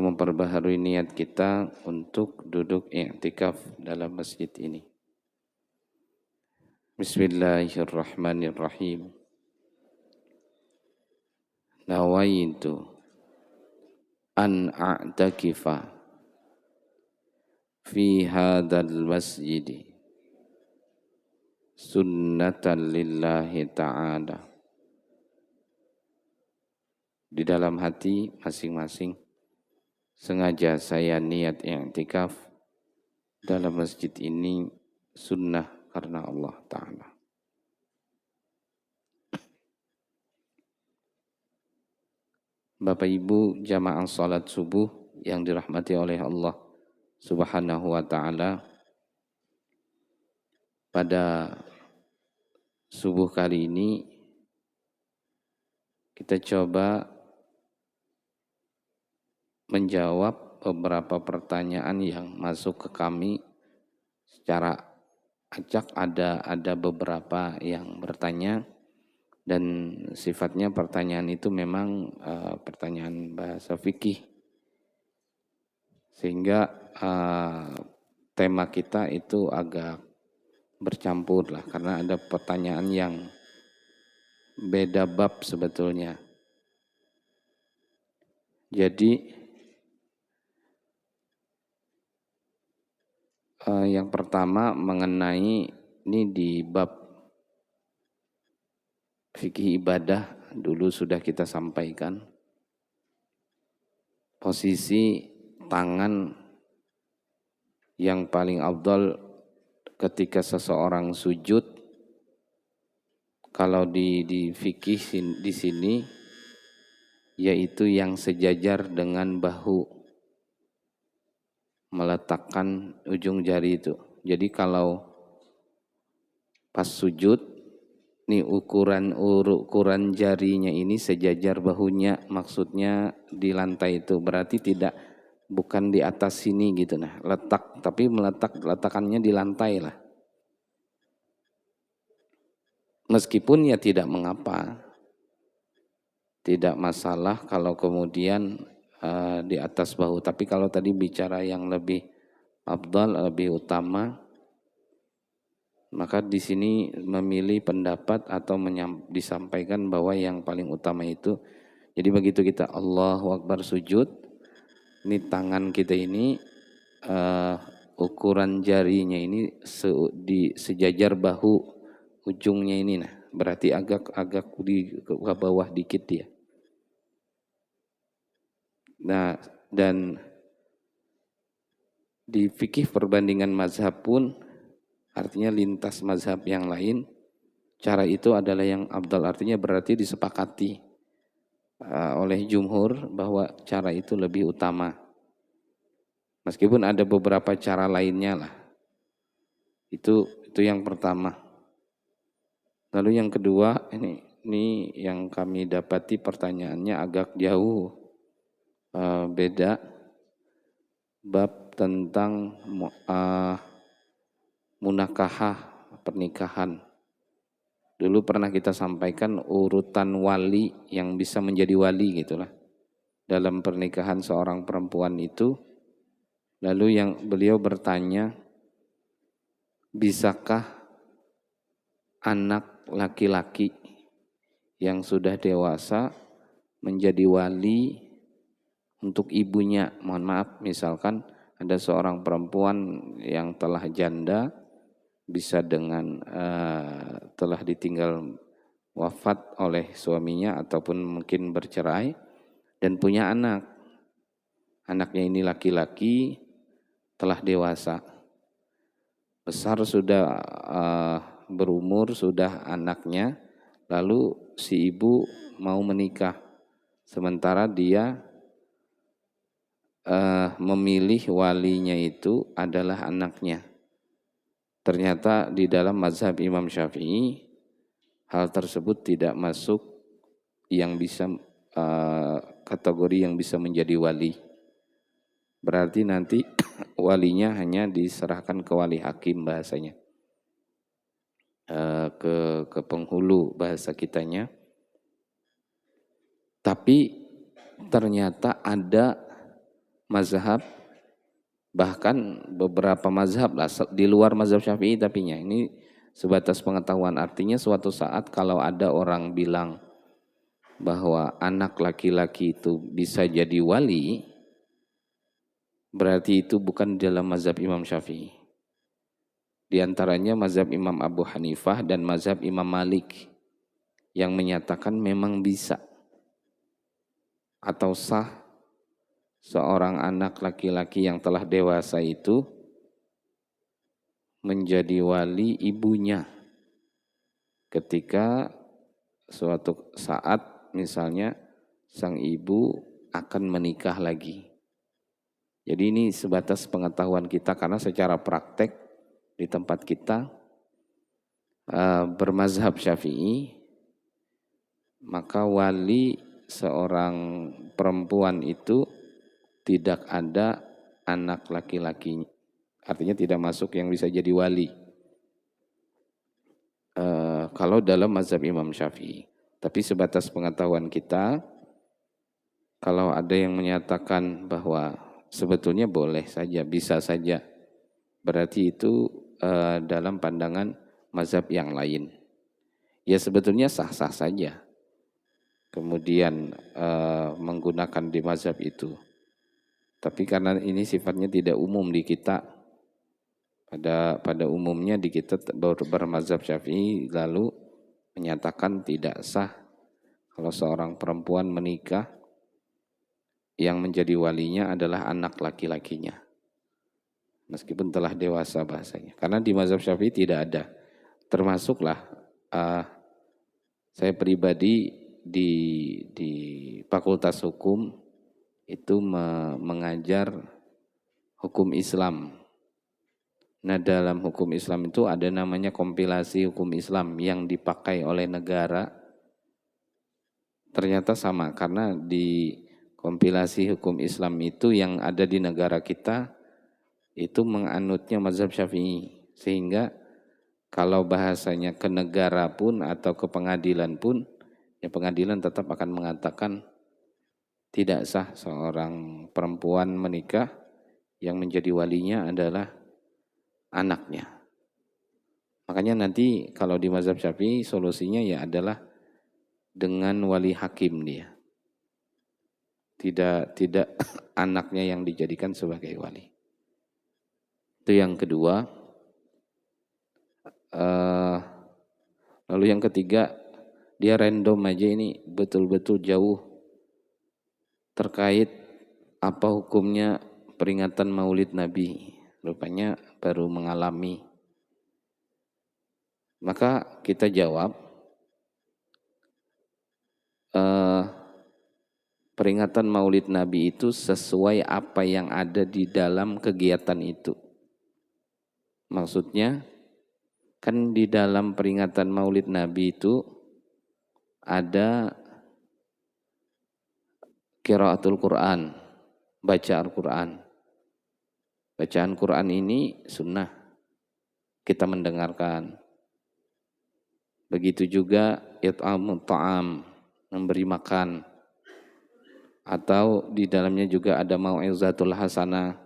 memperbaharui niat kita untuk duduk i'tikaf dalam masjid ini. Bismillahirrahmanirrahim. Nawaitu an a'takifa fi hadzal masjid sunnatan lillahi ta'ala. Di dalam hati masing-masing sengaja saya niat i'tikaf dalam masjid ini sunnah karena Allah Ta'ala. Bapak Ibu jamaah salat subuh yang dirahmati oleh Allah Subhanahu wa Ta'ala, pada subuh kali ini kita coba menjawab beberapa pertanyaan yang masuk ke kami secara acak. Ada beberapa yang bertanya dan sifatnya pertanyaan itu memang pertanyaan bahasa fikih, sehingga tema kita itu agak bercampur lah karena ada pertanyaan yang beda bab sebetulnya. Jadi yang pertama mengenai ini di bab fikih ibadah dulu sudah kita sampaikan. Posisi tangan yang paling afdal ketika seseorang sujud, kalau di fikih di sini, yaitu yang sejajar dengan bahu, meletakkan ujung jari itu. Jadi kalau pas sujud, nih ukuran jarinya ini sejajar bahunya, maksudnya di lantai itu berarti bukan di atas sini gitu nah, tapi letakannya di lantai lah. Meskipun ya tidak mengapa, tidak masalah kalau kemudian di atas bahu, tapi kalau tadi bicara yang lebih afdal, lebih utama, maka di sini memilih pendapat atau disampaikan bahwa yang paling utama itu, jadi begitu kita Allahu Akbar sujud, ini tangan kita ini ukuran jarinya ini sejajar bahu ujungnya ini, nah berarti agak di ke bawah dikit ya. Nah, dan di fikih perbandingan mazhab pun, artinya lintas mazhab yang lain, cara itu adalah yang afdal, artinya berarti disepakati oleh jumhur bahwa cara itu lebih utama. Meskipun ada beberapa cara lainnya lah. Itu yang pertama. Lalu yang kedua, ini yang kami dapati pertanyaannya agak jauh beda, bab tentang munakahah, pernikahan. Dulu pernah kita sampaikan urutan wali yang bisa menjadi wali gitulah dalam pernikahan seorang perempuan itu. Lalu yang beliau bertanya, bisakah anak laki-laki yang sudah dewasa menjadi wali untuk ibunya? Mohon maaf, misalkan ada seorang perempuan yang telah janda, bisa dengan telah ditinggal wafat oleh suaminya ataupun mungkin bercerai dan punya anak. Anaknya ini laki-laki, telah dewasa, besar sudah, berumur sudah anaknya, lalu si ibu mau menikah, sementara dia memilih walinya itu adalah anaknya. Ternyata di dalam mazhab Imam Syafi'i hal tersebut tidak masuk yang bisa kategori yang bisa menjadi wali. Berarti nanti walinya hanya diserahkan ke wali hakim bahasanya, ke penghulu bahasa kitanya. Tapi ternyata ada mazhab, bahkan beberapa mazhab lah di luar mazhab Syafi'i, tapinya ini sebatas pengetahuan. Artinya suatu saat kalau ada orang bilang bahwa anak laki-laki itu bisa jadi wali, berarti itu bukan dalam mazhab Imam Syafi'i. Di antaranya mazhab Imam Abu Hanifah dan mazhab Imam Malik yang menyatakan memang bisa atau sah seorang anak laki-laki yang telah dewasa itu menjadi wali ibunya ketika suatu saat misalnya sang ibu akan menikah lagi. Jadi ini sebatas pengetahuan kita karena secara praktek di tempat kita bermazhab Syafi'i, maka wali seorang perempuan itu tidak ada anak laki-laki, artinya tidak masuk yang bisa jadi wali kalau dalam mazhab Imam Syafi'i. Tapi sebatas pengetahuan kita, kalau ada yang menyatakan bahwa sebetulnya boleh saja, bisa saja, berarti itu dalam pandangan mazhab yang lain. Ya sebetulnya sah-sah saja kemudian menggunakan di mazhab itu. Tapi karena ini sifatnya tidak umum di kita, pada umumnya di kita bermazhab Syafi'i lalu menyatakan tidak sah kalau seorang perempuan menikah yang menjadi walinya adalah anak laki-lakinya, meskipun telah dewasa bahasanya. Karena di mazhab Syafi'i tidak ada. Termasuklah saya pribadi di Fakultas Hukum itu mengajar hukum Islam. Nah, dalam hukum Islam itu ada namanya kompilasi hukum Islam yang dipakai oleh negara. Ternyata sama, karena di kompilasi hukum Islam itu yang ada di negara kita itu menganutnya mazhab Syafi'i. Sehingga kalau bahasanya ke negara pun atau ke pengadilan pun, ya pengadilan tetap akan mengatakan tidak sah seorang perempuan menikah yang menjadi walinya adalah anaknya. Makanya nanti kalau di mazhab Syafi'i solusinya ya adalah dengan wali hakim dia. Tidak anaknya yang dijadikan sebagai wali. Itu yang kedua. Lalu yang ketiga, dia random aja, ini betul-betul jauh terkait apa hukumnya peringatan Maulid Nabi. Rupanya baru mengalami. Maka kita jawab, peringatan Maulid Nabi itu sesuai apa yang ada di dalam kegiatan itu. Maksudnya, kan di dalam peringatan Maulid Nabi itu ada qiraatul Quran, baca Al-Quran. Bacaan Quran ini sunnah, kita mendengarkan. Begitu juga it'amut ta'am, memberi makan. Atau di dalamnya juga ada mau'izatul hasanah,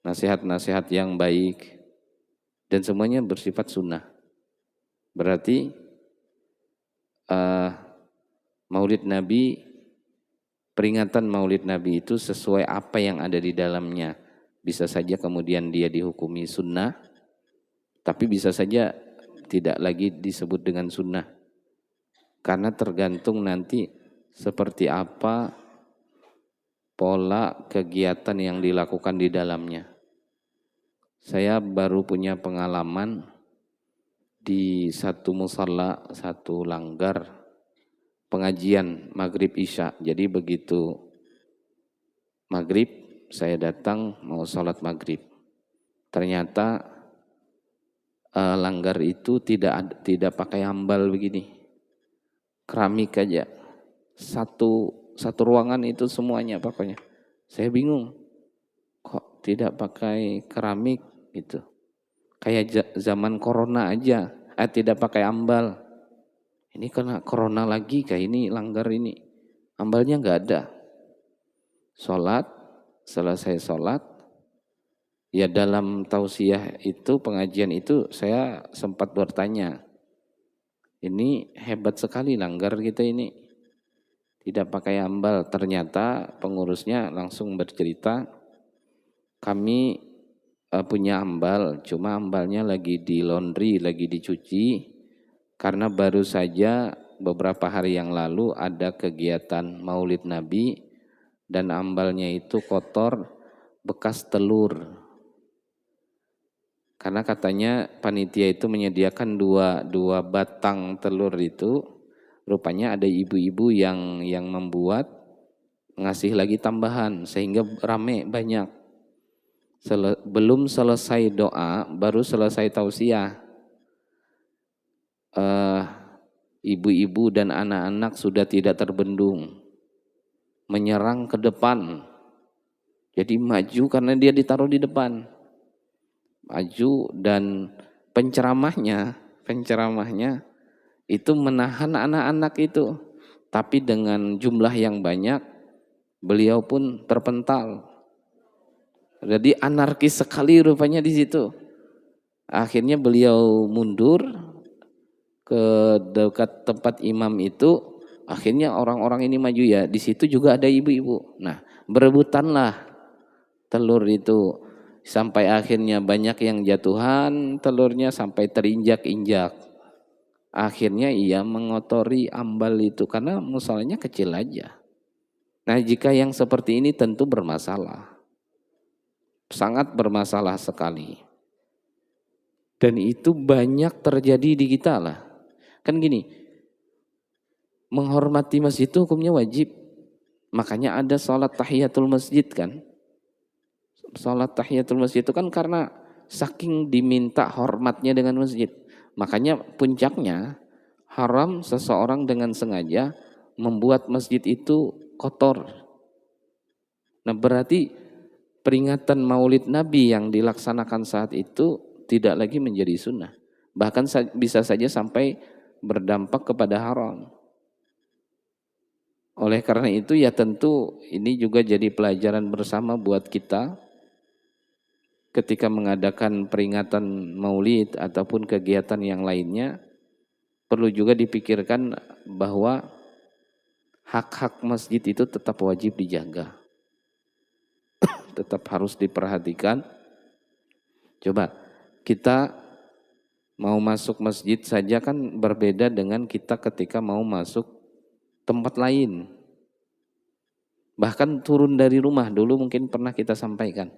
nasihat-nasihat yang baik. Dan semuanya bersifat sunnah. Berarti Maulid Nabi, peringatan Maulid Nabi itu sesuai apa yang ada di dalamnya. Bisa saja kemudian dia dihukumi sunnah, tapi bisa saja tidak lagi disebut dengan sunnah. Karena tergantung nanti seperti apa pola kegiatan yang dilakukan di dalamnya. Saya baru punya pengalaman di satu musalla, satu langgar, pengajian Maghrib Isya. Jadi begitu Maghrib, saya datang mau sholat Maghrib. Ternyata langgar itu tidak pakai ambal begini, keramik aja. Satu ruangan itu semuanya pokoknya. Saya bingung, kok tidak pakai keramik gitu. Kayak zaman corona aja, tidak pakai ambal. Ini kena corona lagi kayak ini langgar ini. Ambalnya nggak ada. Sholat, selesai sholat, ya dalam tausiah itu, pengajian itu saya sempat bertanya, ini hebat sekali langgar kita ini, tidak pakai ambal. Ternyata pengurusnya langsung bercerita, kami punya ambal, cuma ambalnya lagi di laundry, lagi dicuci, karena baru saja beberapa hari yang lalu ada kegiatan Maulid Nabi, dan ambalnya itu kotor, bekas telur. Karena katanya panitia itu menyediakan dua batang telur itu, rupanya ada ibu-ibu yang membuat, ngasih lagi tambahan sehingga rame banyak. Belum selesai doa, baru selesai tausiah. Ibu-ibu dan anak-anak sudah tidak terbendung, menyerang ke depan. Jadi maju karena dia ditaruh di depan. Maju, dan penceramahnya itu menahan anak-anak itu, tapi dengan jumlah yang banyak beliau pun terpental. Jadi anarkis sekali rupanya di situ. Akhirnya beliau mundur ke dekat tempat imam itu. Akhirnya orang-orang ini maju, ya di situ juga ada ibu-ibu. Nah, berebutanlah telur itu. Sampai akhirnya banyak yang jatuhan telurnya sampai terinjak-injak. Akhirnya ia mengotori ambal itu karena musolanya kecil aja. Nah, jika yang seperti ini tentu bermasalah. Sangat bermasalah sekali. Dan itu banyak terjadi di kita lah. Kan gini, menghormati masjid itu hukumnya wajib. Makanya ada sholat tahiyatul masjid kan. Sholat tahiyatul masjid itu kan karena saking diminta hormatnya dengan masjid. Makanya puncaknya haram seseorang dengan sengaja membuat masjid itu kotor. Nah, berarti peringatan Maulid Nabi yang dilaksanakan saat itu tidak lagi menjadi sunnah. Bahkan bisa saja sampai berdampak kepada haram. Oleh karena itu ya tentu ini juga jadi pelajaran bersama buat kita ketika mengadakan peringatan Maulid ataupun kegiatan yang lainnya, perlu juga dipikirkan bahwa hak-hak masjid itu tetap wajib dijaga. Tetap harus diperhatikan. Coba kita mau masuk masjid saja kan berbeda dengan kita ketika mau masuk tempat lain. Bahkan turun dari rumah, dulu mungkin pernah kita sampaikan.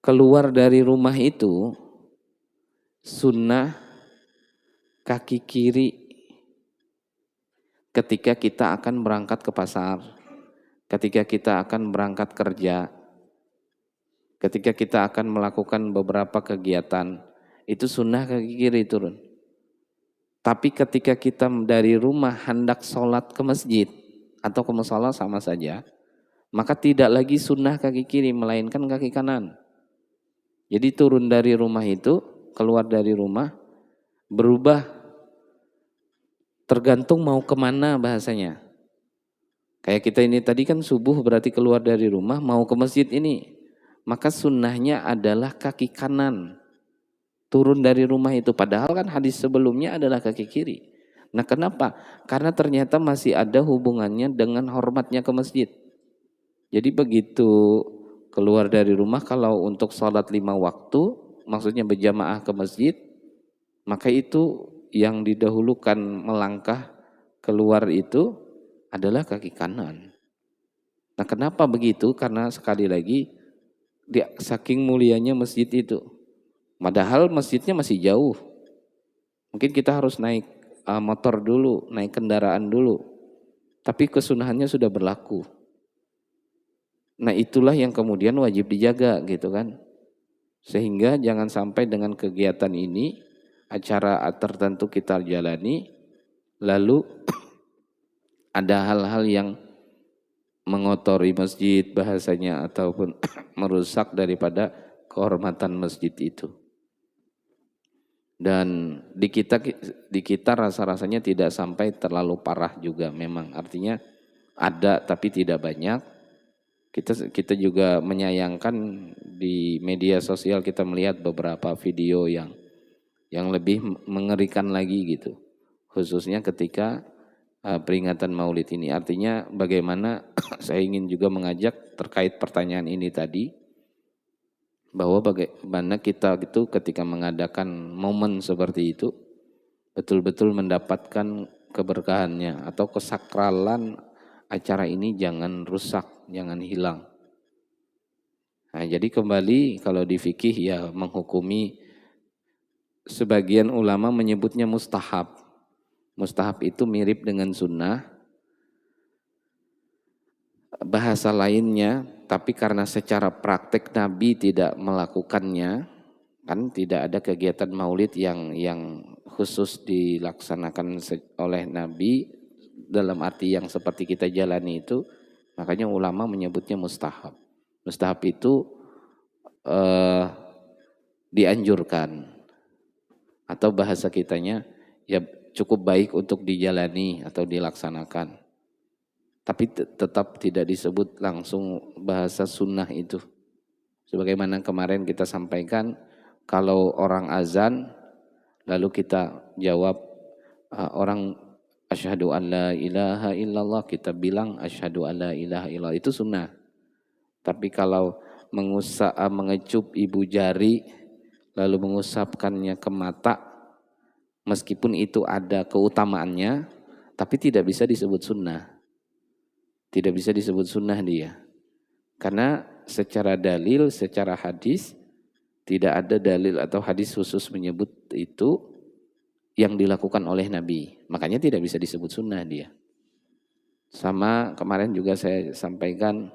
Keluar dari rumah itu sunnah kaki kiri ketika kita akan berangkat ke pasar, ketika kita akan berangkat kerja, ketika kita akan melakukan beberapa kegiatan, itu sunnah kaki kiri turun. Tapi ketika kita dari rumah hendak sholat ke masjid atau ke mushola sama saja, maka tidak lagi sunnah kaki kiri, melainkan kaki kanan. Jadi turun dari rumah itu, keluar dari rumah, berubah tergantung mau kemana bahasanya. Kayak kita ini tadi kan subuh berarti keluar dari rumah mau ke masjid ini. Maka sunnahnya adalah kaki kanan. Turun dari rumah itu. Padahal kan hadis sebelumnya adalah kaki kiri. Nah kenapa? Karena ternyata masih ada hubungannya dengan hormatnya ke masjid. Jadi begitu keluar dari rumah, kalau untuk sholat 5 waktu, maksudnya berjamaah ke masjid, maka itu yang didahulukan melangkah keluar itu adalah kaki kanan. Nah kenapa begitu? Karena sekali lagi, saking mulianya masjid itu. Padahal masjidnya masih jauh. Mungkin kita harus naik motor dulu, naik kendaraan dulu. Tapi kesunahannya sudah berlaku. Nah itulah yang kemudian wajib dijaga gitu kan. Sehingga jangan sampai dengan kegiatan ini, acara tertentu kita jalani, lalu ada hal-hal yang mengotori masjid bahasanya ataupun merusak daripada kehormatan masjid itu. Dan di kita rasa-rasanya tidak sampai terlalu parah juga memang. Artinya ada tapi tidak banyak. Kita juga menyayangkan di media sosial kita melihat beberapa video yang lebih mengerikan lagi gitu. Khususnya ketika peringatan Maulid ini. Artinya bagaimana saya ingin juga mengajak terkait pertanyaan ini tadi, bahwa bagaimana kita gitu ketika mengadakan momen seperti itu betul-betul mendapatkan keberkahannya atau kesakralan acara ini jangan rusak, jangan hilang. Nah, jadi kembali kalau di fikih ya menghukumi, sebagian ulama menyebutnya mustahab. Mustahab itu mirip dengan sunnah, bahasa lainnya, tapi karena secara praktek Nabi tidak melakukannya, kan tidak ada kegiatan maulid yang khusus dilaksanakan oleh Nabi dalam arti yang seperti kita jalani itu, makanya ulama menyebutnya mustahab. Mustahab itu dianjurkan, atau bahasa kitanya ya cukup baik untuk dijalani atau dilaksanakan. Tapi tetap tidak disebut langsung bahasa sunnah itu. Sebagaimana kemarin kita sampaikan, kalau orang azan lalu kita jawab orang asyhadu an la ilaha illallah, kita bilang asyhadu an la ilaha illallah, itu sunnah. Tapi kalau mengecup ibu jari lalu mengusapkannya ke mata, meskipun itu ada keutamaannya, tapi tidak bisa disebut sunnah. Tidak bisa disebut sunnah dia. Karena secara dalil, secara hadis, tidak ada dalil atau hadis khusus menyebut itu yang dilakukan oleh Nabi. Makanya tidak bisa disebut sunnah dia. Sama kemarin juga saya sampaikan,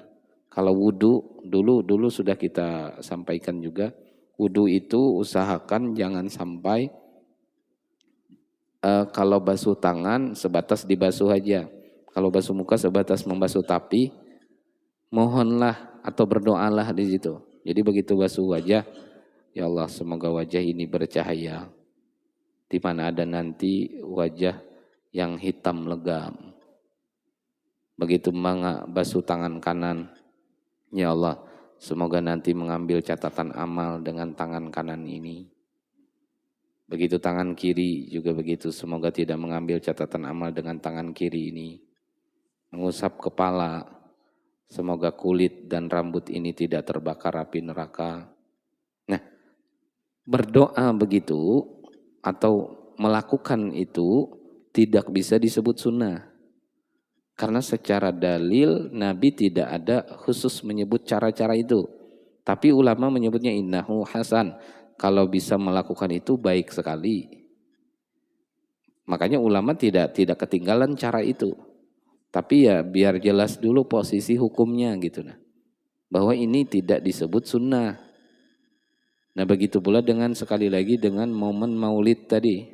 kalau wudu, dulu sudah kita sampaikan juga, wudu itu usahakan jangan sampai kalau basuh tangan sebatas dibasuh aja. Kalau basuh muka sebatas membasuh tapi, mohonlah atau berdoalah di situ. Jadi begitu basuh wajah, ya Allah semoga wajah ini bercahaya. Di mana ada nanti wajah yang hitam legam. Begitu basuh tangan kanan, ya Allah semoga nanti mengambil catatan amal dengan tangan kanan ini. Begitu tangan kiri juga begitu, semoga tidak mengambil catatan amal dengan tangan kiri ini. Mengusap kepala, semoga kulit dan rambut ini tidak terbakar api neraka. Nah, berdoa begitu atau melakukan itu tidak bisa disebut sunnah. Karena secara dalil Nabi tidak ada khusus menyebut cara-cara itu. Tapi ulama menyebutnya innahu hasan. Kalau bisa melakukan itu baik sekali. Makanya ulama tidak ketinggalan cara itu. Tapi ya biar jelas dulu posisi hukumnya gitu nah. Bahwa ini tidak disebut sunnah. Nah begitu pula dengan sekali lagi dengan momen maulid tadi.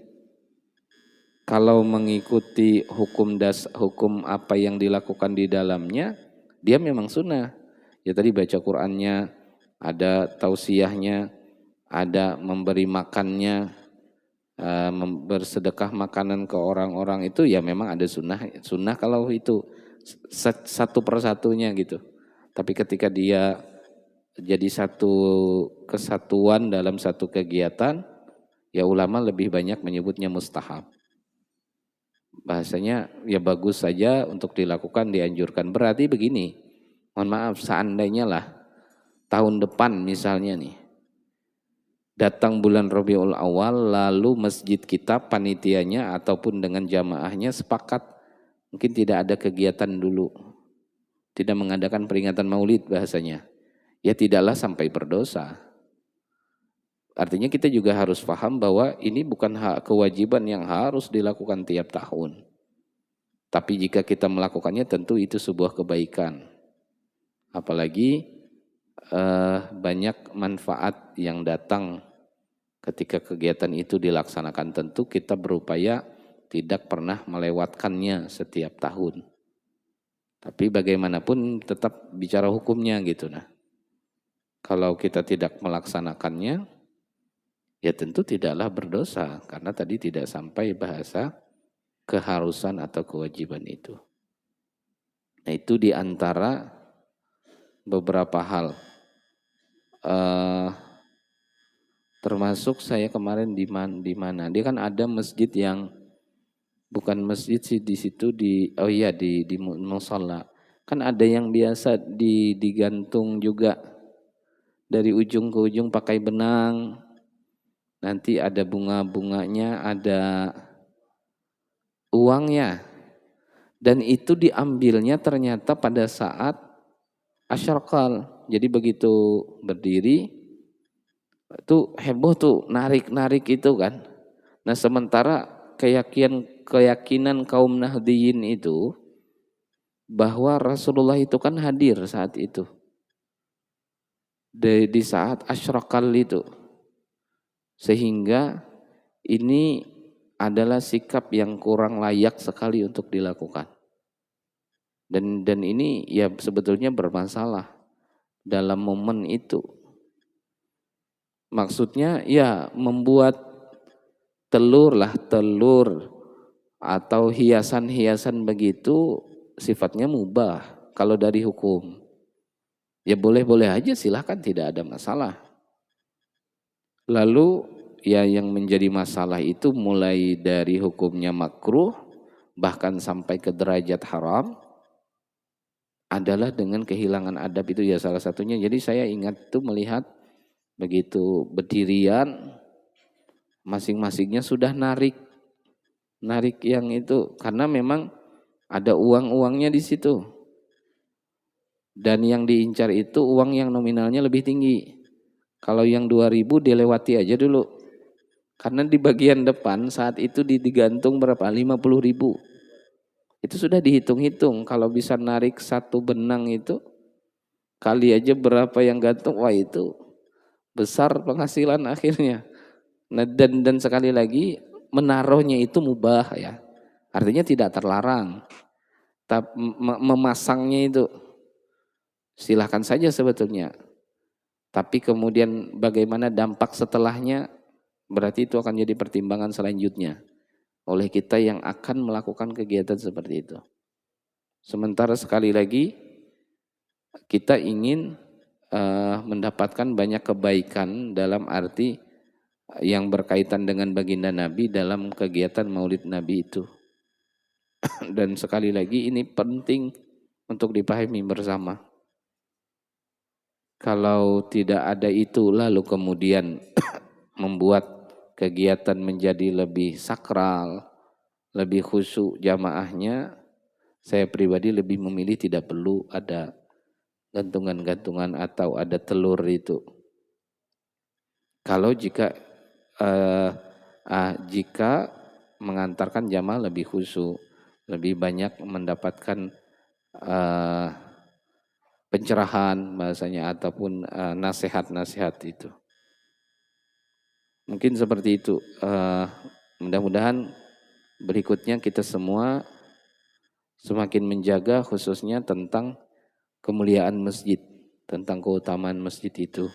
Kalau mengikuti hukum apa yang dilakukan di dalamnya, dia memang sunnah. Ya tadi baca Qur'annya, ada tausiahnya, ada memberi makannya, bersedekah makanan ke orang-orang itu ya memang ada sunnah kalau itu satu persatunya gitu. Tapi ketika dia jadi satu kesatuan dalam satu kegiatan, ya ulama lebih banyak menyebutnya mustahab. Bahasanya ya bagus saja untuk dilakukan, dianjurkan. Berarti begini, mohon maaf seandainya lah tahun depan misalnya nih, datang bulan Rabiul Awal lalu masjid kita panitianya ataupun dengan jamaahnya sepakat mungkin tidak ada kegiatan dulu, tidak mengadakan peringatan maulid bahasanya, ya tidaklah sampai berdosa. Artinya kita juga harus paham bahwa ini bukan kewajiban yang harus dilakukan tiap tahun. Tapi jika kita melakukannya tentu itu sebuah kebaikan. Apalagi banyak manfaat yang datang ketika kegiatan itu dilaksanakan. Tentu kita berupaya tidak pernah melewatkannya setiap tahun. Tapi bagaimanapun tetap bicara hukumnya gitu nah. Kalau kita tidak melaksanakannya, ya tentu tidaklah berdosa karena tadi tidak sampai bahasa keharusan atau kewajiban itu. Nah itu diantara beberapa hal. Termasuk saya kemarin di mana? Dia kan ada masjid yang bukan masjid sih di situ di mushola. Kan ada yang biasa digantung juga dari ujung ke ujung pakai benang. Nanti ada bunga-bunganya, ada uangnya. Dan itu diambilnya ternyata pada saat asyrakal. Jadi begitu berdiri, itu heboh tuh, narik-narik itu kan. Nah sementara keyakinan kaum Nahdiyin itu, bahwa Rasulullah itu kan hadir saat itu. Di saat asyrakal itu. Sehingga ini adalah sikap yang kurang layak sekali untuk dilakukan. Dan ini ya sebetulnya bermasalah dalam momen itu. Maksudnya ya membuat telur atau hiasan-hiasan begitu sifatnya mubah kalau dari hukum. Ya boleh-boleh aja, silahkan, tidak ada masalah. Lalu ya yang menjadi masalah itu mulai dari hukumnya makruh bahkan sampai ke derajat haram adalah dengan kehilangan adab itu ya salah satunya. Jadi saya ingat tuh melihat begitu berdirian masing-masingnya sudah narik yang itu karena memang ada uang-uangnya di situ. Dan yang diincar itu uang yang nominalnya lebih tinggi. Kalau yang 2.000 dilewati aja dulu. Karena di bagian depan saat itu digantung berapa? 50.000. Itu sudah dihitung-hitung. Kalau bisa narik satu benang itu, kali aja berapa yang gantung, wah itu besar penghasilan akhirnya. Nah, dan sekali lagi menaruhnya itu mubah ya. Artinya tidak terlarang. Tapi memasangnya itu silahkan saja sebetulnya. Tapi kemudian bagaimana dampak setelahnya, berarti itu akan jadi pertimbangan selanjutnya oleh kita yang akan melakukan kegiatan seperti itu. Sementara sekali lagi kita ingin mendapatkan banyak kebaikan dalam arti yang berkaitan dengan baginda Nabi dalam kegiatan Maulid Nabi itu. Dan sekali lagi ini penting untuk dipahami bersama. Kalau tidak ada itu lalu kemudian membuat kegiatan menjadi lebih sakral, lebih khusyuk jamaahnya, saya pribadi lebih memilih tidak perlu ada gantungan-gantungan atau ada telur itu. Kalau jika mengantarkan jamaah lebih khusyuk, lebih banyak mendapatkan pencerahan bahasanya ataupun nasihat-nasihat itu. Mungkin seperti itu. Mudah-mudahan berikutnya kita semua semakin menjaga khususnya tentang kemuliaan masjid, tentang keutamaan masjid itu.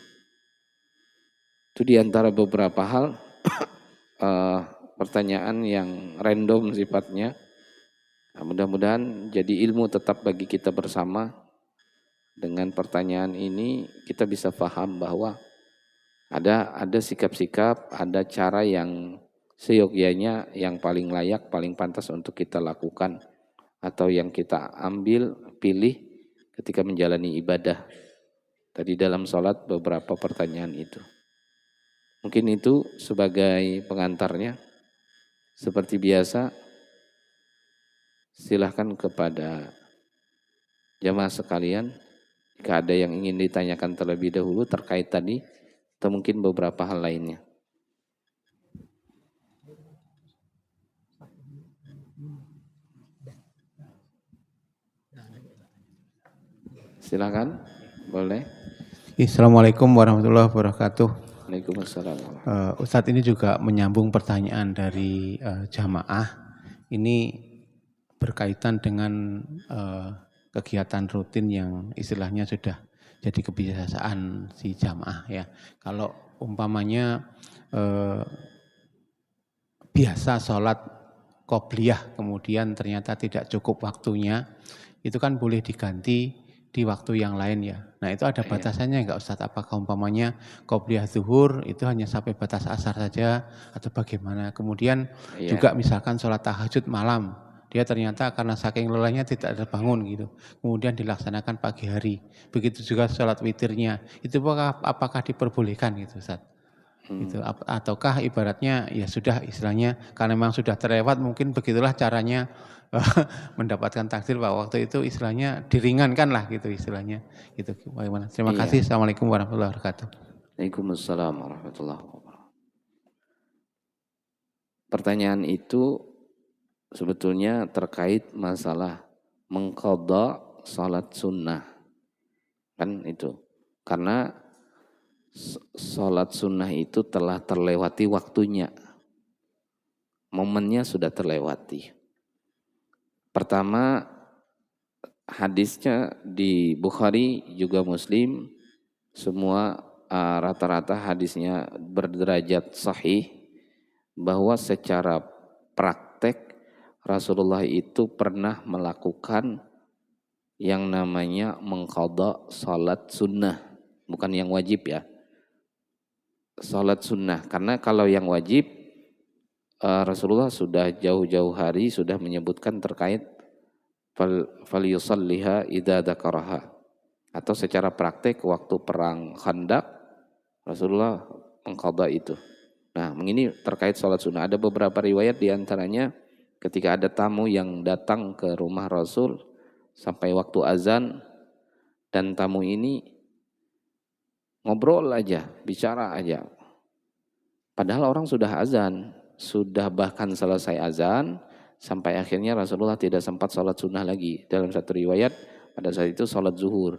Itu diantara beberapa hal pertanyaan yang random sifatnya. Nah, mudah-mudahan jadi ilmu tetap bagi kita bersama. Dengan pertanyaan ini kita bisa paham bahwa ada sikap-sikap, ada cara yang seyogyanya yang paling layak, paling pantas untuk kita lakukan atau yang kita ambil, pilih ketika menjalani ibadah. Tadi dalam sholat beberapa pertanyaan itu. Mungkin itu sebagai pengantarnya. Seperti biasa, silahkan kepada jamaah sekalian. Jika ada yang ingin ditanyakan terlebih dahulu terkait tadi, atau mungkin beberapa hal lainnya. Silakan, boleh. Assalamualaikum warahmatullahi wabarakatuh. Waalaikumsalam. Ustadz, ini juga menyambung pertanyaan dari jamaah. Ini berkaitan dengan kegiatan rutin yang istilahnya sudah jadi kebiasaan si jamaah ya. Kalau umpamanya biasa sholat qobliyah kemudian ternyata tidak cukup waktunya, itu kan boleh diganti di waktu yang lain ya. Nah itu ada Iya, batasannya enggak Ustadz? Apakah umpamanya qobliyah zuhur itu hanya sampai batas asar saja atau bagaimana? Kemudian iya, juga misalkan sholat tahajud malam, dia ternyata karena saking lelahnya tidak terbangun gitu. Kemudian dilaksanakan pagi hari. Begitu juga sholat witirnya. Itu apakah diperbolehkan gitu Ustadz? Gitu. hmm, Ataukah ibaratnya ya sudah istilahnya karena memang sudah terlewat mungkin begitulah caranya mendapatkan takdir bahwa waktu itu istilahnya diringankan lah gitu istilahnya. Gitu. Bagaimana? Terima iya. kasih. Assalamualaikum warahmatullahi wabarakatuh. Waalaikumsalam warahmatullahi wabarakatuh. Pertanyaan itu sebetulnya terkait masalah mengqadha salat sunnah. Kan itu. Karena salat sunnah itu telah terlewati waktunya. Momennya sudah terlewati. Pertama, hadisnya di Bukhari juga Muslim, semua rata-rata hadisnya berderajat sahih, bahwa secara praktek Rasulullah itu pernah melakukan yang namanya mengqadha salat sunnah, bukan yang wajib ya, salat sunnah. Karena kalau yang wajib, Rasulullah sudah jauh-jauh hari sudah menyebutkan terkait falyusalliha idza dzakaraha, atau secara praktek waktu perang Khandaq Rasulullah mengqadha itu. Nah, ini terkait sholat sunnah. Ada beberapa riwayat diantaranya ketika ada tamu yang datang ke rumah Rasul sampai waktu azan, dan tamu ini ngobrol aja, bicara aja. Padahal orang sudah azan, sudah bahkan selesai azan, sampai akhirnya Rasulullah tidak sempat sholat sunnah lagi. Dalam satu riwayat pada saat itu sholat zuhur.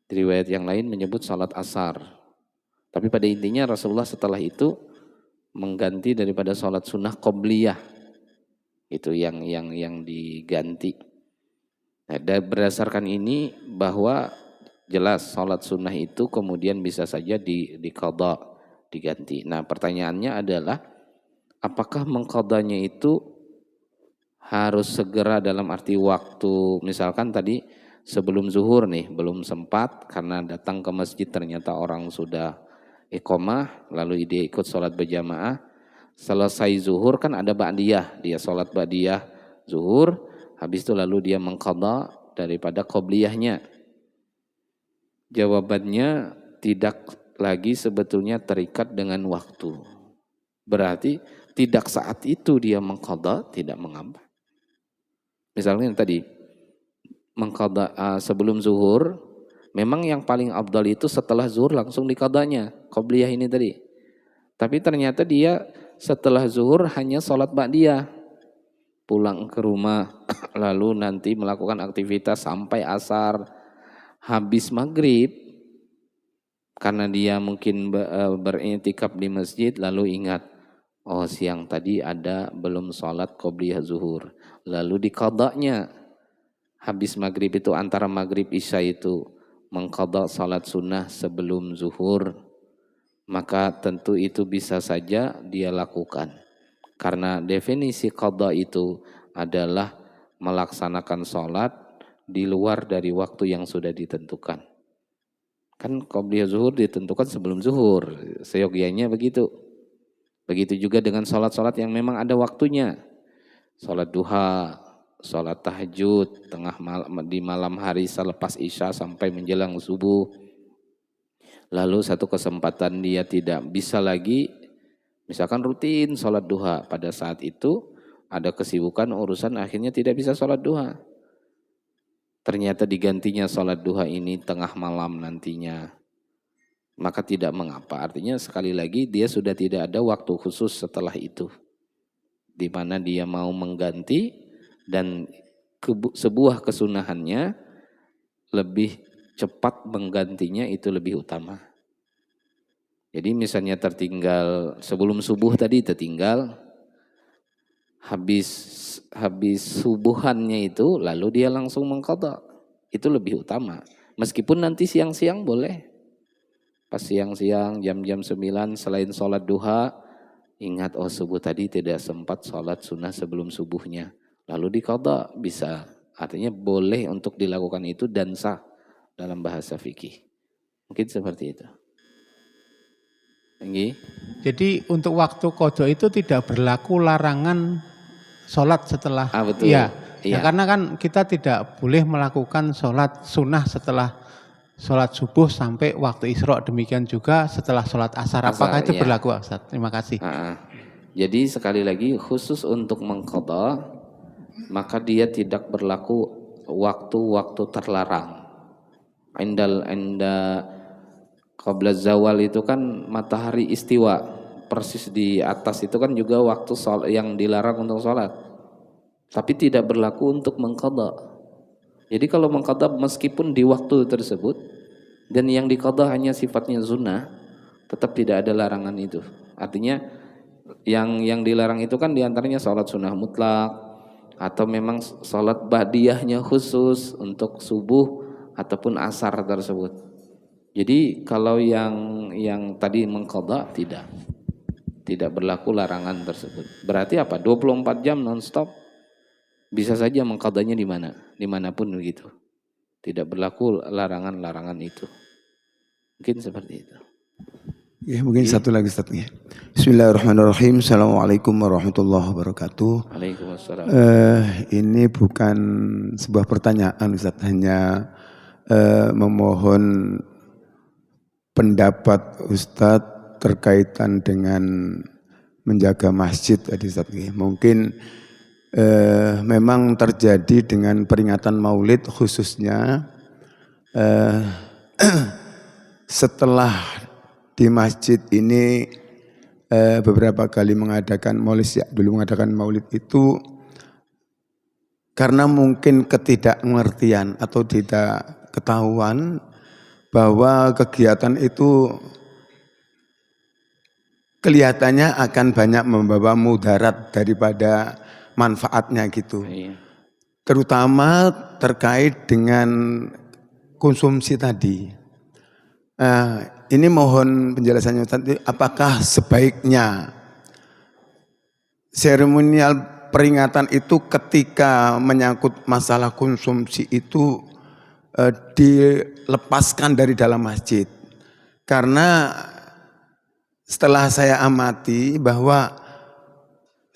Di riwayat yang lain menyebut sholat asar. Tapi pada intinya Rasulullah setelah itu mengganti daripada sholat sunnah qobliyah, itu yang diganti. Nah, berdasarkan ini bahwa jelas sholat sunnah itu kemudian bisa saja diqadha, diganti. Nah, pertanyaannya adalah apakah mengqadhanya itu harus segera dalam arti waktu, misalkan tadi sebelum zuhur nih belum sempat karena datang ke masjid ternyata orang sudah iqamah, lalu dia ikut sholat berjamaah, selesai zuhur kan ada ba'diyah, dia sholat ba'diyah zuhur, habis itu lalu dia mengqadha daripada qobliyahnya. Jawabannya tidak lagi sebetulnya terikat dengan waktu. Berarti tidak saat itu dia mengqadha, tidak mengapa. Misalnya tadi mengqadha sebelum zuhur, memang yang paling afdal itu setelah zuhur langsung diqadhanya, qobliyah ini tadi. Tapi ternyata dia setelah zuhur hanya sholat ba'diyah, pulang ke rumah, lalu nanti melakukan aktivitas sampai asar, habis maghrib, karena dia mungkin beriktikaf di masjid, lalu ingat, oh siang tadi ada belum sholat qobliyah zuhur, lalu diqadhanya. Habis maghrib itu antara maghrib isya itu mengqadha salat sunnah sebelum zuhur, maka tentu itu bisa saja dia lakukan. Karena definisi qadha itu adalah melaksanakan salat di luar dari waktu yang sudah ditentukan. Kan qobliyah zuhur ditentukan sebelum zuhur, seyogianya begitu. Begitu juga dengan salat-salat yang memang ada waktunya. Salat duha, sholat tahajud di malam hari selepas isya sampai menjelang subuh. Lalu satu kesempatan dia tidak bisa lagi, misalkan rutin sholat duha, pada saat itu ada kesibukan urusan akhirnya tidak bisa sholat duha. Ternyata digantinya sholat duha ini tengah malam nantinya, maka tidak mengapa. Artinya sekali lagi dia sudah tidak ada waktu khusus setelah itu, di mana dia mau mengganti, dan sebuah kesunahannya lebih cepat menggantinya itu lebih utama. Jadi misalnya tertinggal sebelum subuh tadi tertinggal, habis subuhannya itu lalu dia langsung mengqadha, itu lebih utama. Meskipun nanti siang-siang boleh, pas siang-siang jam-jam 9 selain sholat duha, ingat oh subuh tadi tidak sempat sholat sunnah sebelum subuhnya, lalu diqadha bisa. Artinya boleh untuk dilakukan itu dan sah dalam bahasa fikih. Mungkin seperti itu. Nggih. Jadi untuk waktu qada itu tidak berlaku larangan sholat setelah, Betul. iya. Iya. Nah, karena kan kita tidak boleh melakukan sholat sunnah setelah sholat subuh sampai waktu Isra, demikian juga setelah sholat asar. Apakah itu iya. berlaku, Ustaz? Terima kasih. Jadi sekali lagi khusus untuk mengqadha, maka dia tidak berlaku waktu-waktu terlarang. Inda qabla zawal itu kan matahari istiwa, persis di atas itu kan juga waktu yang dilarang untuk sholat. Tapi tidak berlaku untuk mengqadha. Jadi kalau mengqadha meskipun di waktu tersebut dan yang diqadha hanya sifatnya sunnah, tetap tidak ada larangan itu. Artinya yang dilarang itu kan diantaranya sholat sunnah mutlak atau memang sholat ba'diyahnya khusus untuk subuh ataupun asar tersebut. Jadi kalau yang tadi mengqadha tidak berlaku larangan tersebut. Berarti apa? 24 jam nonstop bisa saja mengqadhanya di mana? Dimanapun begitu. Tidak berlaku larangan-larangan itu. Mungkin seperti itu. Ya, mungkin satu lagi Ustaz. Bismillahirrahmanirrahim. Assalamualaikum warahmatullahi wabarakatuh. Waalaikumsalam. Ini bukan sebuah pertanyaan Ustaz, hanya memohon pendapat Ustaz terkaitan dengan menjaga masjid tadi Ustaz. Mungkin memang terjadi dengan peringatan Maulid khususnya setelah di masjid ini beberapa kali mengadakan maulid, dulu mengadakan maulid itu karena mungkin ketidakmengertian atau tidak ketahuan bahwa kegiatan itu kelihatannya akan banyak membawa mudarat daripada manfaatnya gitu. Terutama terkait dengan konsumsi tadi. Ini mohon penjelasannya Ustaz, apakah sebaiknya seremonial peringatan itu ketika menyangkut masalah konsumsi itu dilepaskan dari dalam masjid? Karena setelah saya amati bahwa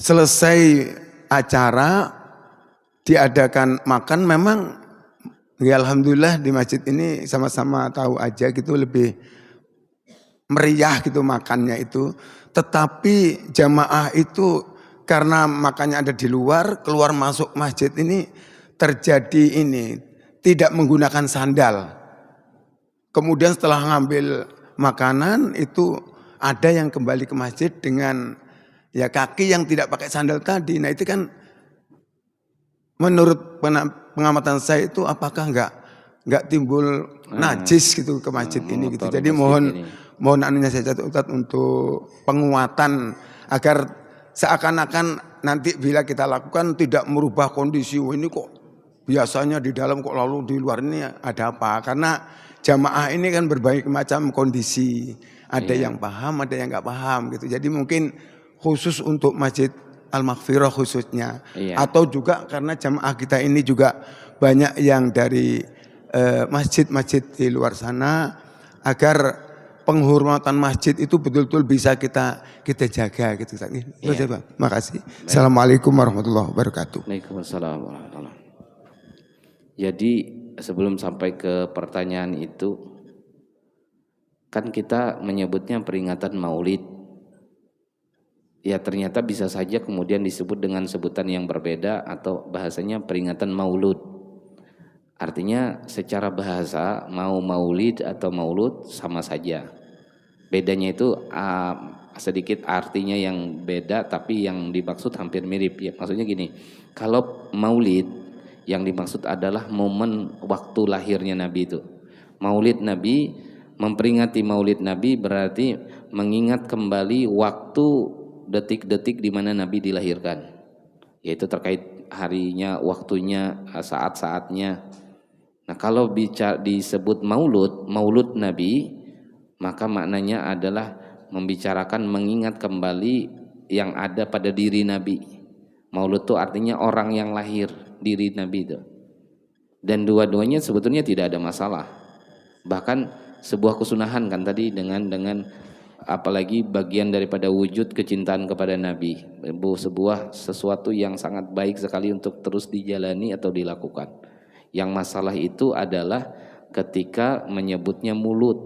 selesai acara diadakan makan, memang ya alhamdulillah di masjid ini sama-sama tahu aja gitu lebih meriah gitu makannya itu. Tetapi jamaah itu karena makannya ada di luar, keluar masuk masjid ini terjadi ini tidak menggunakan sandal. Kemudian setelah ngambil makanan itu ada yang kembali ke masjid dengan ya kaki yang tidak pakai sandal tadi. Nah itu kan menurut pengamatan saya itu apakah enggak timbul najis gitu ke masjid ini gitu. Jadi mohon anunya saya Ustaz untuk penguatan agar seakan-akan nanti bila kita lakukan tidak merubah kondisi. Ini kok biasanya di dalam kok lalu di luar ini ada apa? Karena jamaah ini kan berbagai macam kondisi. Ada yang paham, ada yang enggak paham gitu. Jadi mungkin khusus untuk Masjid Al-Maghfirah khususnya. Atau juga karena jamaah kita ini juga banyak yang dari masjid-masjid di luar sana, agar penghormatan masjid itu betul-betul bisa kita jaga gitu. Terima kasih. Assalamualaikum warahmatullahi wabarakatuh. Waalaikumsalam warahmatullahi wabarakatuh. Jadi sebelum sampai ke pertanyaan itu, kan kita menyebutnya peringatan Maulid. Ya ternyata bisa saja kemudian disebut dengan sebutan yang berbeda atau bahasanya peringatan Maulud. Artinya secara bahasa mau Maulid atau Maulud sama saja. Bedanya itu sedikit artinya yang beda, tapi yang dimaksud hampir mirip. Ya, maksudnya gini, kalau Maulid yang dimaksud adalah momen waktu lahirnya Nabi itu. Maulid Nabi, memperingati Maulid Nabi berarti mengingat kembali waktu detik-detik di mana Nabi dilahirkan, yaitu terkait harinya, waktunya, saat-saatnya. Nah kalau disebut Maulud Nabi, maka maknanya adalah membicarakan mengingat kembali yang ada pada diri Nabi. Maulud itu artinya orang yang lahir, diri Nabi itu. Dan dua-duanya sebetulnya tidak ada masalah. Bahkan sebuah kesunahan kan tadi dengan apalagi bagian daripada wujud kecintaan kepada Nabi. Sebuah sesuatu yang sangat baik sekali untuk terus dijalani atau dilakukan. Yang masalah itu adalah ketika menyebutnya mulut.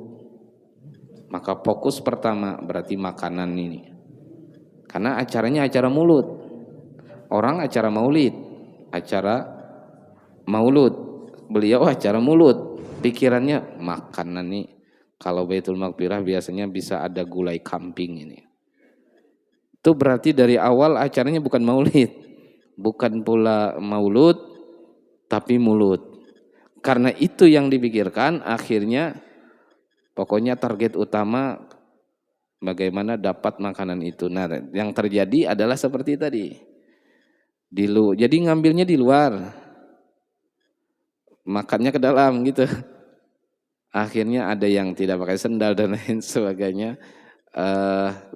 Maka fokus pertama berarti makanan ini. Karena acaranya acara mulut. Orang acara maulid, acara maulud. Beliau acara mulut. Pikirannya makanan nih. Kalau Baitul Maqbirah biasanya bisa ada gulai kambing ini. Itu berarti dari awal acaranya bukan maulid. Bukan pula maulud, tapi mulut. Karena itu yang dipikirkan, akhirnya pokoknya target utama bagaimana dapat makanan itu. Nah, yang terjadi adalah seperti tadi. Jadi ngambilnya di luar. Makannya ke dalam gitu. Akhirnya ada yang tidak pakai sendal dan lain sebagainya.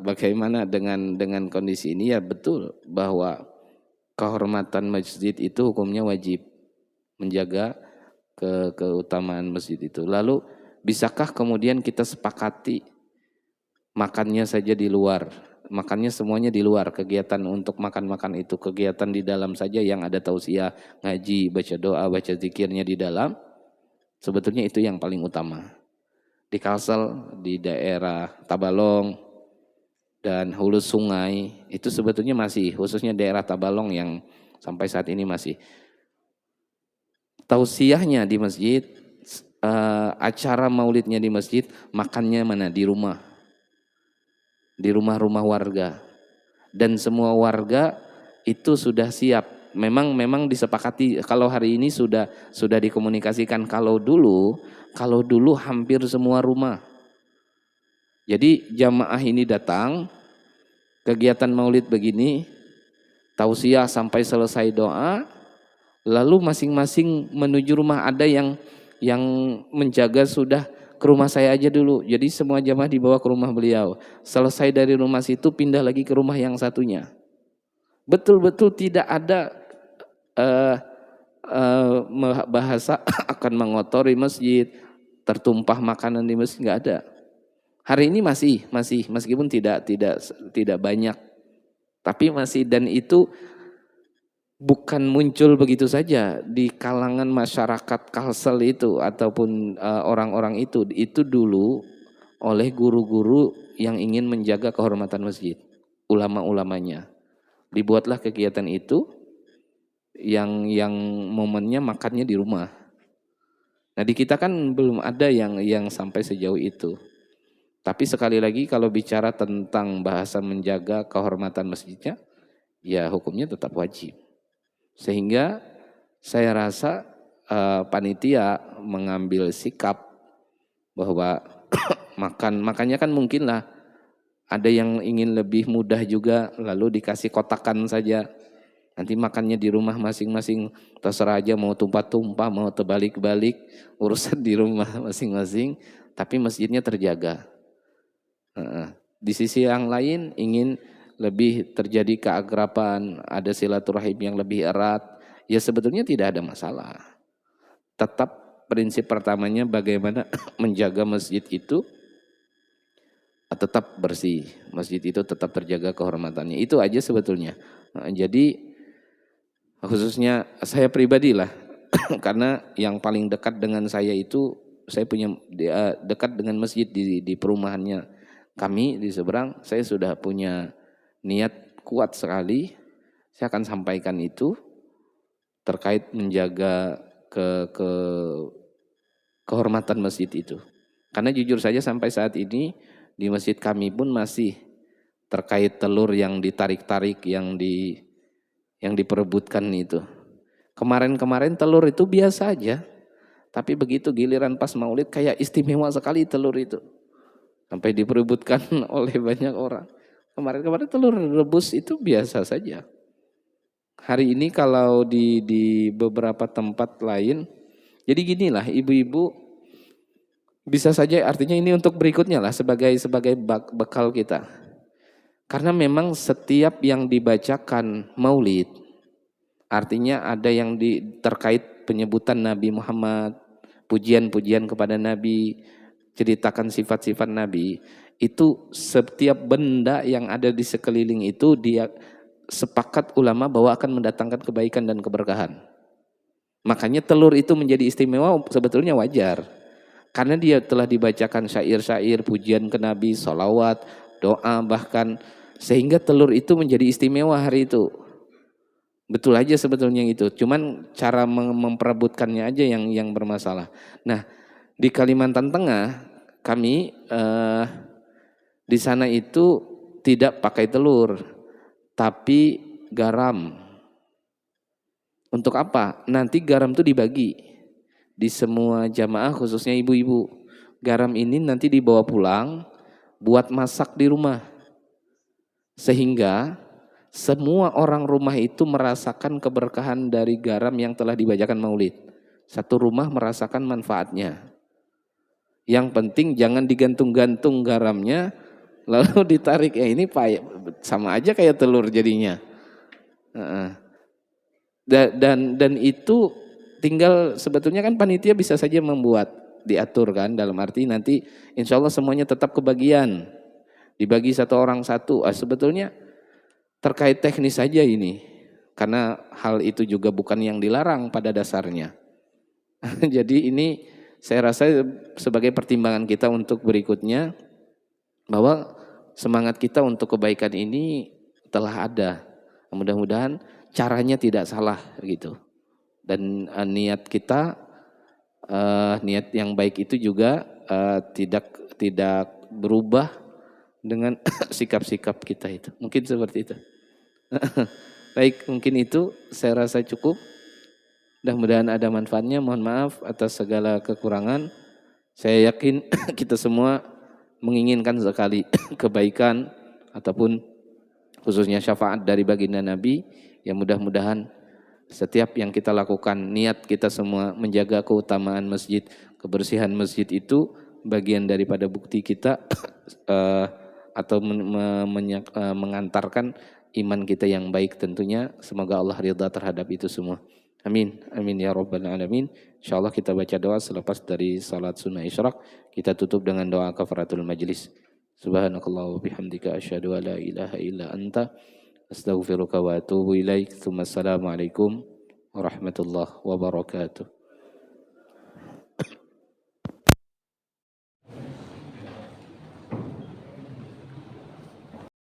Bagaimana dengan kondisi ini? Ya betul bahwa kehormatan masjid itu hukumnya wajib. Menjaga keutamaan masjid itu. Lalu bisakah kemudian kita sepakati makannya saja di luar? Makannya semuanya di luar, kegiatan untuk makan-makan itu, kegiatan di dalam saja yang ada tausiah, ngaji, baca doa, baca zikirnya di dalam, sebetulnya itu yang paling utama. Di Kalsel, di daerah Tabalong, dan hulu sungai, itu sebetulnya masih, khususnya daerah Tabalong yang sampai saat ini masih. Tausiahnya di masjid, acara maulidnya di masjid, makannya mana? Di rumah. Di rumah-rumah warga, dan semua warga itu sudah siap. Memang disepakati. Kalau hari ini sudah dikomunikasikan. Kalau dulu hampir semua rumah. Jadi jamaah ini datang, kegiatan maulid begini, tausiah sampai selesai doa, lalu masing-masing menuju rumah. Ada yang menjaga sudah ke rumah saya aja dulu. Jadi semua jamaah dibawa ke rumah beliau. Selesai dari rumah situ pindah lagi ke rumah yang satunya. Betul-betul tidak ada bahasa akan mengotori masjid, tertumpah makanan di masjid, nggak ada. Hari ini masih meskipun tidak banyak, tapi masih, dan itu bukan muncul begitu saja di kalangan masyarakat Kalsel itu ataupun orang-orang itu dulu oleh guru-guru yang ingin menjaga kehormatan masjid, ulama-ulamanya. Dibuatlah kegiatan itu yang momennya makannya di rumah. Nah, di kita kan belum ada yang sampai sejauh itu. Tapi sekali lagi kalau bicara tentang bahasa menjaga kehormatan masjidnya, ya hukumnya tetap wajib. Sehingga saya rasa panitia mengambil sikap bahwa makannya kan mungkin lah ada yang ingin lebih mudah juga, lalu dikasih kotakan saja. Nanti makannya di rumah masing-masing, terserah aja mau tumpah-tumpah, mau terbalik-balik, urusan di rumah masing-masing, tapi masjidnya terjaga. Di sisi yang lain ingin lebih terjadi keakraban, ada silaturahim yang lebih erat, ya sebetulnya tidak ada masalah. Tetap prinsip pertamanya bagaimana menjaga masjid itu tetap bersih, masjid itu tetap terjaga kehormatannya, itu aja sebetulnya. Jadi khususnya saya pribadi lah, karena yang paling dekat dengan saya itu, saya punya dekat dengan masjid di perumahannya kami di seberang, saya sudah punya niat kuat sekali, saya akan sampaikan itu terkait menjaga kehormatan masjid itu. Karena jujur saja sampai saat ini di masjid kami pun masih terkait telur yang ditarik-tarik, yang diperebutkan itu. Kemarin-kemarin telur itu biasa aja, tapi begitu giliran pas maulid kayak istimewa sekali telur itu. Sampai diperebutkan oleh banyak orang. Kemarin-kemarin telur rebus itu biasa saja. Hari ini kalau di beberapa tempat lain, jadi ginilah ibu-ibu, bisa saja artinya ini untuk berikutnya lah sebagai bekal kita. Karena memang setiap yang dibacakan maulid, artinya ada yang terkait penyebutan Nabi Muhammad, pujian-pujian kepada Nabi, ceritakan sifat-sifat Nabi, itu setiap benda yang ada di sekeliling itu dia sepakat ulama bahwa akan mendatangkan kebaikan dan keberkahan. Makanya telur itu menjadi istimewa sebetulnya wajar. Karena dia telah dibacakan syair-syair, pujian ke Nabi, sholawat, doa bahkan. Sehingga telur itu menjadi istimewa hari itu. Betul aja sebetulnya itu. Cuman cara memperebutkannya aja yang bermasalah. Nah di Kalimantan Tengah kami di sana itu tidak pakai telur. Tapi garam. Untuk apa? Nanti garam itu dibagi di semua jamaah khususnya ibu-ibu. Garam ini nanti dibawa pulang buat masak di rumah. Sehingga semua orang rumah itu merasakan keberkahan dari garam yang telah dibacakan maulid. Satu rumah merasakan manfaatnya. Yang penting jangan digantung-gantung garamnya lalu ditarik. Ya ini sama aja kayak telur jadinya. Dan itu tinggal sebetulnya kan panitia bisa saja membuat, diatur kan, dalam arti nanti insya Allah semuanya tetap kebagian, dibagi satu orang satu. Sebetulnya terkait teknis saja ini, karena hal itu juga bukan yang dilarang pada dasarnya. Jadi ini saya rasa sebagai pertimbangan kita untuk berikutnya, bahwa semangat kita untuk kebaikan ini telah ada. Mudah-mudahan caranya tidak salah gitu. Dan niat kita, niat yang baik itu juga tidak berubah dengan sikap-sikap kita itu. Mungkin seperti itu. Baik, mungkin itu saya rasa cukup. Mudah-mudahan ada manfaatnya. Mohon maaf atas segala kekurangan. Saya yakin kita semua menginginkan sekali kebaikan ataupun khususnya syafaat dari baginda Nabi. Ya mudah-mudahan setiap yang kita lakukan, niat kita semua menjaga keutamaan masjid, kebersihan masjid itu bagian daripada bukti kita atau mengantarkan iman kita yang baik tentunya. Semoga Allah ridha terhadap itu semua. Amin. Amin ya rabbal alamin. Insyaallah kita baca doa selepas dari salat sunnah isyraq. Kita tutup dengan doa kafaratul majlis. Subhanakallah wa bihamdika asyhadu an la ilaha illa anta astaghfiruka wa atubu ilaik. Assalamualaikum warahmatullahi wabarakatuh.